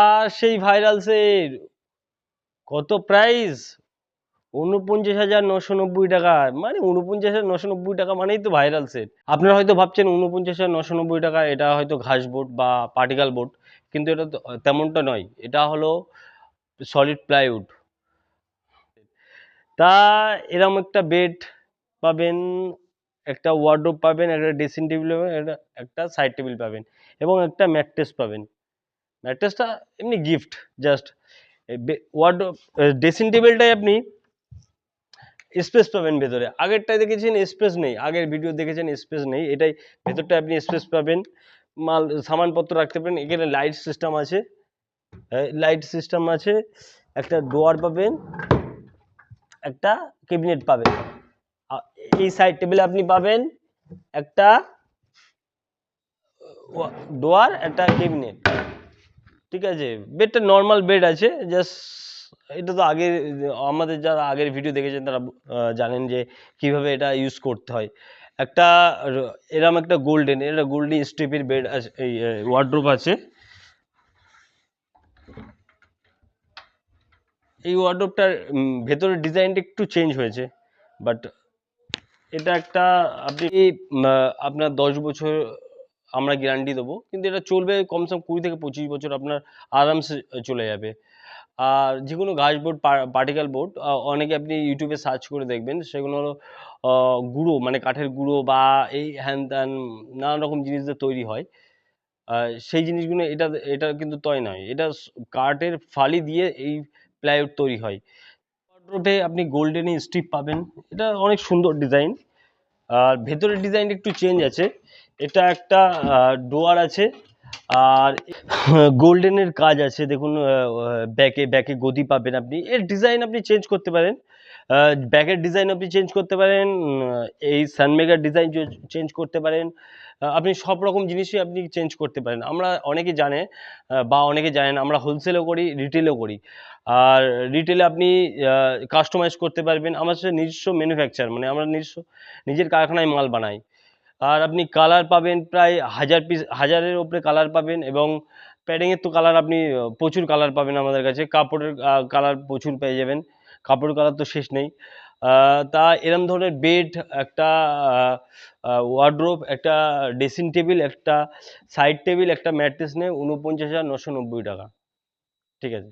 আর সেই viral sell কত price? ৪৯,৯৯০ টাকা। মানে ৪৯,৯৯০ টাকা মানেই তো ভাইরাল সেল। আপনারা হয়তো ভাবছেন ৪৯,৯৯০ টাকা এটা হয়তো ঘাস বোর্ড বা পার্টিকেল বোর্ড, কিন্তু এটা তো তেমনটা নয়। এটা হলো সলিড প্লাইউড। তা এরম একটা বেড পাবেন, একটা ওয়ার্ডরোব পাবেন, একটা ড্রেসিং টেবিল পাবেন, একটা সাইড টেবিল পাবেন এবং একটা ম্যাট্রেস পাবেন। ম্যাট্রেসটা এমনি গিফট জাস্ট। ওয়ার্ডরোব ড্রেসিং টেবিলটাই আপনি স্পেস পাবেন ভেতরে। আগেরটায় দেখেছেন স্পেস নেই, আগের ভিডিও দেখেছেন স্পেস নেই, এটাই ভেতরটা আপনি স্পেস পাবেন, মাল সামানপত্র রাখতে পারেন। এখানে লাইট সিস্টেম আছে, একটা ডোয়ার পাবেন, একটা ক্যাবিনেট পাবেন। এই সাইড টেবিলে আপনি পাবেন একটা ডোয়ার, একটা ক্যাবিনেট। ঠিক আছে, বেডটা নর্মাল বেড আছে জাস্ট। এটা তো আগের আমাদের যারা আগের ভিডিও দেখেছেন তারা জানেন যে কিভাবে এটা ইউজ করতে হয়। একটা এরম একটা গোল্ডেন স্টেপের বেড আছে, এই ওয়ার্ডরোব আছে। এই ওয়ার্ডরোবটার ভেতরের ডিজাইনটা একটু চেঞ্জ হয়েছে, বাট এটা একটা আপনি আপনার 10 বছর আমরা গ্যারান্টি দেবো, কিন্তু এটা চলবে কমসে কম 20 থেকে 25 বছর আপনার আরামসে চলে যাবে। আর যে কোনো ঘাস বোর্ড, পার্টিকেল বোর্ড, অনেকে আপনি ইউটিউবে সার্চ করে দেখবেন, সেগুলো হলো গুঁড়ো, মানে কাঠের গুঁড়ো বা এই হ্যান ত্যান নানান রকম জিনিস দিয়ে তৈরি হয়। সেই জিনিসগুলো এটা কিন্তু তয় নয়, এটা কাঠের ফালি দিয়ে এই প্লাইউড তৈরি হয়। ওয়ার্ডরোবে আপনি গোল্ডেন স্ট্রিপ পাবেন, এটা অনেক সুন্দর ডিজাইন। আর ভেতরের ডিজাইনটা একটু চেঞ্জ আছে। এটা একটা ডোয়ার আছে, আর গোল্ডেনের কাজ আছে দেখুন। ব্যাকে ব্যাকে গদি পাবেন আপনি, এর ডিজাইন আপনি চেঞ্জ করতে পারেন, ব্যাকের ডিজাইন আপনি চেঞ্জ করতে পারেন, এই সানমেকার ডিজাইন চেঞ্জ করতে পারেন। আপনি সব রকম জিনিসই আপনি চেঞ্জ করতে পারেন। আমরা অনেকে জানে বা অনেকে জানেন, আমরা হোলসেলও করি, রিটেলও করি। আর রিটেলে আপনি কাস্টমাইজ করতে পারবেন। আমার সাথে নিজস্ব ম্যানুফ্যাকচার, মানে আমরা নিজের কারখানায় মাল বানাই। আর আপনি কালার পাবেন প্রায় 1000-এর উপরে কালার পাবেন, এবং প্যাডিংয়ের তো কালার আপনি প্রচুর কালার পাবেন আমাদের কাছে। কাপড়ের কালার প্রচুর পেয়ে যাবেন, কাপড়ের কালার তো শেষ নেই। তা এরম ধরনের বেড, একটা ওয়ার্ডরোব, একটা ড্রেসিং টেবিল, একটা সাইড টেবিল, একটা ম্যাট্রেস নিয়ে 49,990 টাকা। ঠিক আছে।